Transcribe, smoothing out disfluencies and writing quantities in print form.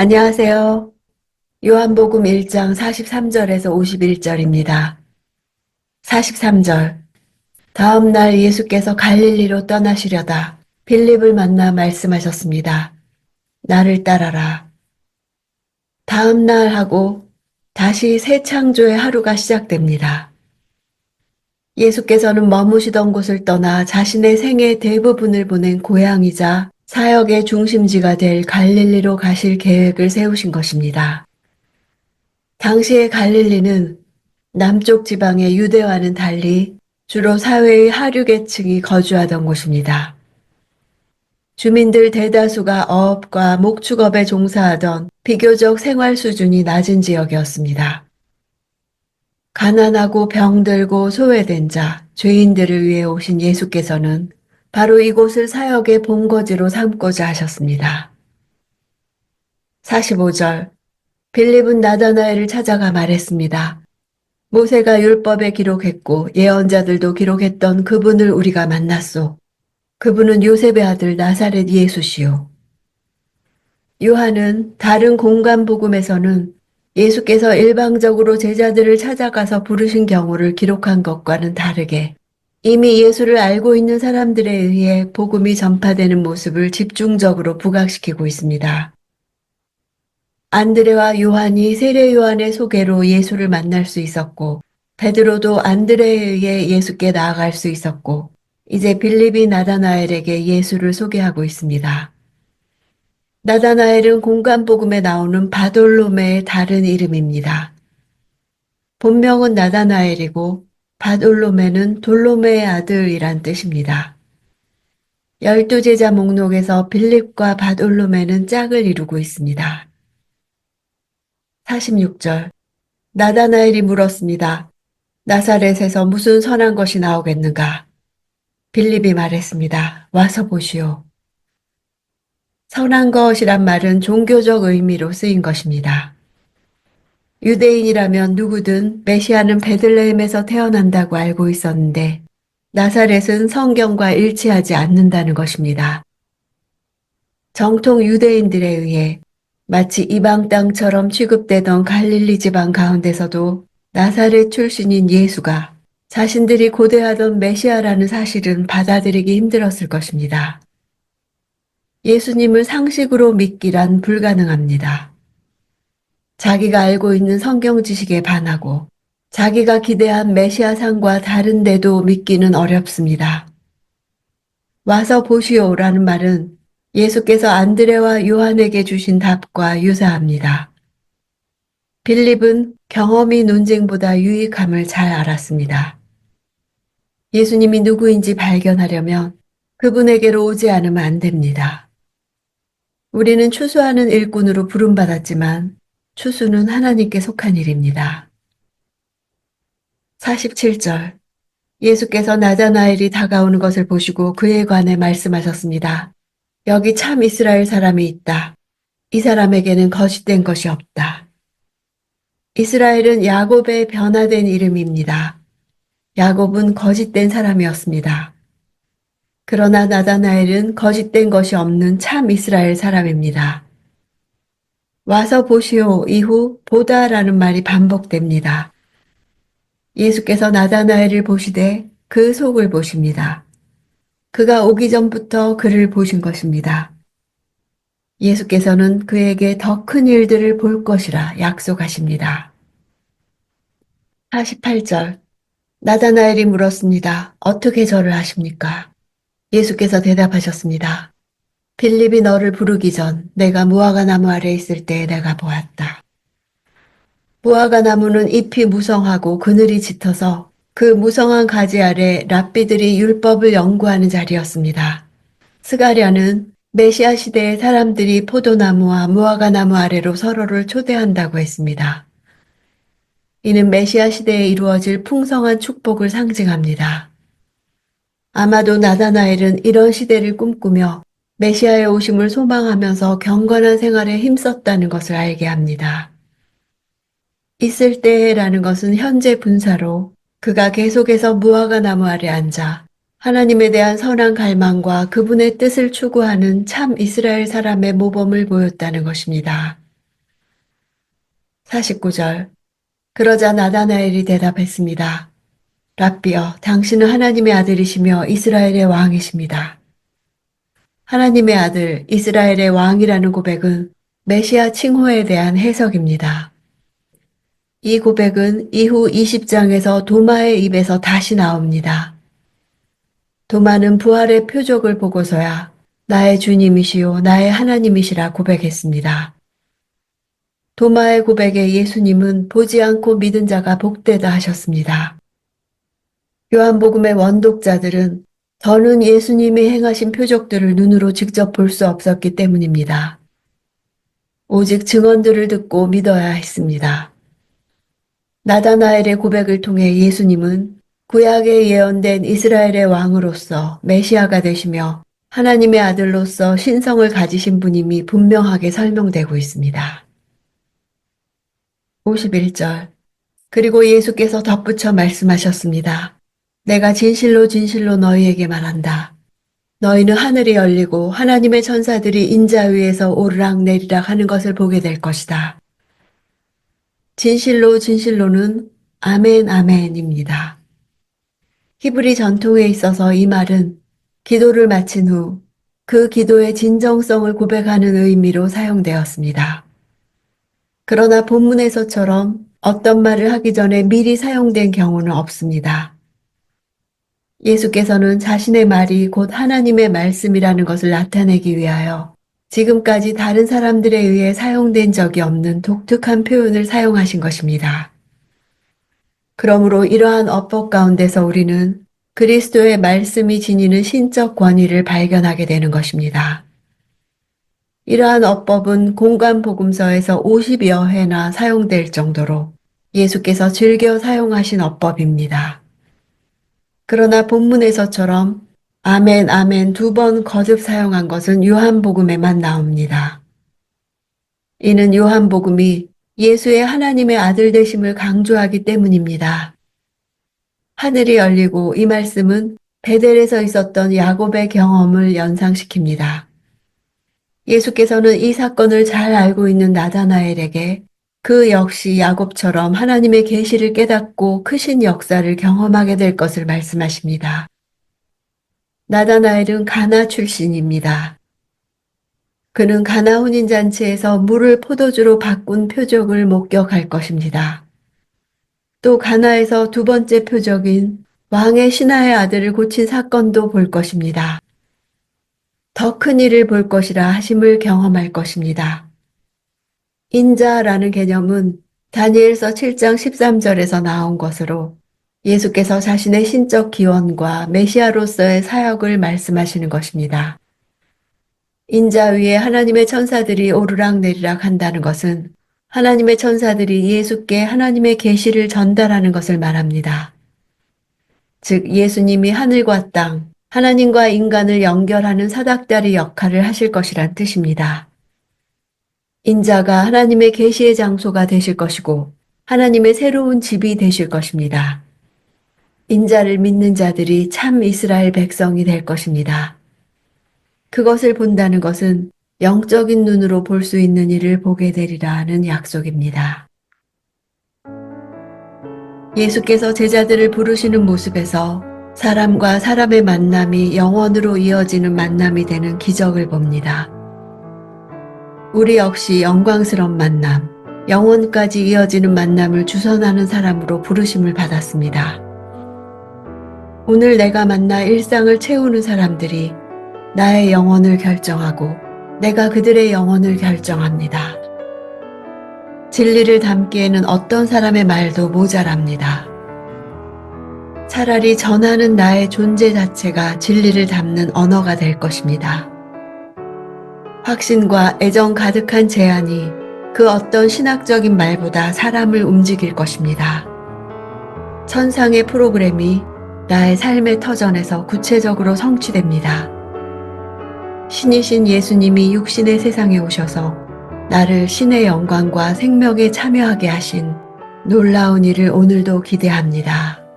안녕하세요. 요한복음 1장 43절에서 51절입니다. 43절. 다음 날 예수께서 갈릴리로 떠나시려다 빌립을 만나 말씀하셨습니다. 나를 따라라. 다음 날 하고 다시 새 창조의 하루가 시작됩니다. 예수께서는 머무시던 곳을 떠나 자신의 생애 대부분을 보낸 고향이자 사역의 중심지가 될 갈릴리로 가실 계획을 세우신 것입니다. 당시의 갈릴리는 남쪽 지방의 유대와는 달리 주로 사회의 하류계층이 거주하던 곳입니다. 주민들 대다수가 어업과 목축업에 종사하던 비교적 생활 수준이 낮은 지역이었습니다. 가난하고 병들고 소외된 자, 죄인들을 위해 오신 예수께서는 바로 이곳을 사역의 본거지로 삼고자 하셨습니다. 45절. 빌립은 나다나엘을 찾아가 말했습니다. 모세가 율법에 기록했고 예언자들도 기록했던 그분을 우리가 만났소. 그분은 요셉의 아들 나사렛 예수시요. 요한은 다른 공간 복음에서는 예수께서 일방적으로 제자들을 찾아가서 부르신 경우를 기록한 것과는 다르게 이미 예수를 알고 있는 사람들에 의해 복음이 전파되는 모습을 집중적으로 부각시키고 있습니다. 안드레와 요한이 세례 요한의 소개로 예수를 만날 수 있었고 베드로도 안드레에 의해 예수께 나아갈 수 있었고 이제 빌립이 나다나엘에게 예수를 소개하고 있습니다. 나다나엘은 공간복음에 나오는 바돌로메의 다른 이름입니다. 본명은 나다나엘이고 바돌로메는 돌로메의 아들이란 뜻입니다. 12제자 목록에서 빌립과 바돌로메는 짝을 이루고 있습니다. 46절. 나다나엘이 물었습니다. 나사렛에서 무슨 선한 것이 나오겠는가? 빌립이 말했습니다. 와서 보시오. 선한 것이란 말은 종교적 의미로 쓰인 것입니다. 유대인이라면 누구든 메시아는 베들레헴에서 태어난다고 알고 있었는데 나사렛은 성경과 일치하지 않는다는 것입니다. 정통 유대인들에 의해 마치 이방 땅처럼 취급되던 갈릴리 지방 가운데서도 나사렛 출신인 예수가 자신들이 고대하던 메시아라는 사실은 받아들이기 힘들었을 것입니다. 예수님을 상식으로 믿기란 불가능합니다. 자기가 알고 있는 성경 지식에 반하고 자기가 기대한 메시아상과 다른데도 믿기는 어렵습니다. 와서 보시오라는 말은 예수께서 안드레와 요한에게 주신 답과 유사합니다. 빌립은 경험이 논쟁보다 유익함을 잘 알았습니다. 예수님이 누구인지 발견하려면 그분에게로 오지 않으면 안 됩니다. 우리는 추수하는 일꾼으로 부름받았지만 추수는 하나님께 속한 일입니다. 47절. 예수께서 나다나엘이 다가오는 것을 보시고 그에 관해 말씀하셨습니다. 여기 참 이스라엘 사람이 있다. 이 사람에게는 거짓된 것이 없다. 이스라엘은 야곱의 변화된 이름입니다. 야곱은 거짓된 사람이었습니다. 그러나 나다나엘은 거짓된 것이 없는 참 이스라엘 사람입니다. 와서 보시오 이후 보다라는 말이 반복됩니다. 예수께서 나다나엘을 보시되 그 속을 보십니다. 그가 오기 전부터 그를 보신 것입니다. 예수께서는 그에게 더 큰 일들을 볼 것이라 약속하십니다. 48절. 나다나엘이 물었습니다. 어떻게 저를 아십니까? 예수께서 대답하셨습니다. 빌립이 너를 부르기 전 내가 무화과 나무 아래 있을 때 내가 보았다. 무화과 나무는 잎이 무성하고 그늘이 짙어서 그 무성한 가지 아래 랍비들이 율법을 연구하는 자리였습니다. 스가랴는 메시아 시대의 사람들이 포도나무와 무화과 나무 아래로 서로를 초대한다고 했습니다. 이는 메시아 시대에 이루어질 풍성한 축복을 상징합니다. 아마도 나다나엘은 이런 시대를 꿈꾸며 메시아의 오심을 소망하면서 경건한 생활에 힘썼다는 것을 알게 합니다. 있을 때라는 것은 현재 분사로 그가 계속해서 무화과 나무 아래 앉아 하나님에 대한 선한 갈망과 그분의 뜻을 추구하는 참 이스라엘 사람의 모범을 보였다는 것입니다. 49절. 그러자 나다나엘이 대답했습니다. 랍비여, 당신은 하나님의 아들이시며 이스라엘의 왕이십니다. 하나님의 아들, 이스라엘의 왕이라는 고백은 메시아 칭호에 대한 해석입니다. 이 고백은 이후 20장에서 도마의 입에서 다시 나옵니다. 도마는 부활의 표적을 보고서야 나의 주님이시요 나의 하나님이시라 고백했습니다. 도마의 고백에 예수님은 보지 않고 믿은 자가 복되다 하셨습니다. 요한복음의 원독자들은 저는 예수님이 행하신 표적들을 눈으로 직접 볼 수 없었기 때문입니다. 오직 증언들을 듣고 믿어야 했습니다. 나다나엘의 고백을 통해 예수님은 구약에 예언된 이스라엘의 왕으로서 메시아가 되시며 하나님의 아들로서 신성을 가지신 분임이 분명하게 설명되고 있습니다. 51절. 그리고 예수께서 덧붙여 말씀하셨습니다. 내가 진실로 진실로 너희에게 말한다. 너희는 하늘이 열리고 하나님의 천사들이 인자 위에서 오르락 내리락 하는 것을 보게 될 것이다. 진실로 진실로는 아멘 아멘입니다. 히브리 전통에 있어서 이 말은 기도를 마친 후 그 기도의 진정성을 고백하는 의미로 사용되었습니다. 그러나 본문에서처럼 어떤 말을 하기 전에 미리 사용된 경우는 없습니다. 예수께서는 자신의 말이 곧 하나님의 말씀이라는 것을 나타내기 위하여 지금까지 다른 사람들에 의해 사용된 적이 없는 독특한 표현을 사용하신 것입니다. 그러므로 이러한 어법 가운데서 우리는 그리스도의 말씀이 지니는 신적 권위를 발견하게 되는 것입니다. 이러한 어법은 공관복음서에서 50여 회나 사용될 정도로 예수께서 즐겨 사용하신 어법입니다. 그러나 본문에서처럼 아멘 아멘 2번 거듭 사용한 것은 요한복음에만 나옵니다. 이는 요한복음이 예수의 하나님의 아들 되심을 강조하기 때문입니다. 하늘이 열리고 이 말씀은 베델에서 있었던 야곱의 경험을 연상시킵니다. 예수께서는 이 사건을 잘 알고 있는 나다나엘에게 그 역시 야곱처럼 하나님의 계시를 깨닫고 크신 역사를 경험하게 될 것을 말씀하십니다. 나다나엘은 가나 출신입니다. 그는 가나 혼인잔치에서 물을 포도주로 바꾼 표적을 목격할 것입니다. 또 가나에서 두 번째 표적인 왕의 신하의 아들을 고친 사건도 볼 것입니다. 더 큰 일을 볼 것이라 하심을 경험할 것입니다. 인자라는 개념은 다니엘서 7장 13절에서 나온 것으로 예수께서 자신의 신적 기원과 메시아로서의 사역을 말씀하시는 것입니다. 인자 위에 하나님의 천사들이 오르락내리락 한다는 것은 하나님의 천사들이 예수께 하나님의 계시를 전달하는 것을 말합니다. 즉 예수님이 하늘과 땅, 하나님과 인간을 연결하는 사닥다리 역할을 하실 것이란 뜻입니다. 인자가 하나님의 계시의 장소가 되실 것이고 하나님의 새로운 집이 되실 것입니다. 인자를 믿는 자들이 참 이스라엘 백성이 될 것입니다. 그것을 본다는 것은 영적인 눈으로 볼 수 있는 일을 보게 되리라는 약속입니다. 예수께서 제자들을 부르시는 모습에서 사람과 사람의 만남이 영원으로 이어지는 만남이 되는 기적을 봅니다. 우리 역시 영광스러운 만남, 영원까지 이어지는 만남을 주선하는 사람으로 부르심을 받았습니다. 오늘 내가 만나 일상을 채우는 사람들이 나의 영혼을 결정하고 내가 그들의 영혼을 결정합니다. 진리를 담기에는 어떤 사람의 말도 모자랍니다. 차라리 전하는 나의 존재 자체가 진리를 담는 언어가 될 것입니다. 확신과 애정 가득한 제안이 그 어떤 신학적인 말보다 사람을 움직일 것입니다. 천상의 프로그램이 나의 삶의 터전에서 구체적으로 성취됩니다. 신이신 예수님이 육신의 세상에 오셔서 나를 신의 영광과 생명에 참여하게 하신 놀라운 일을 오늘도 기대합니다.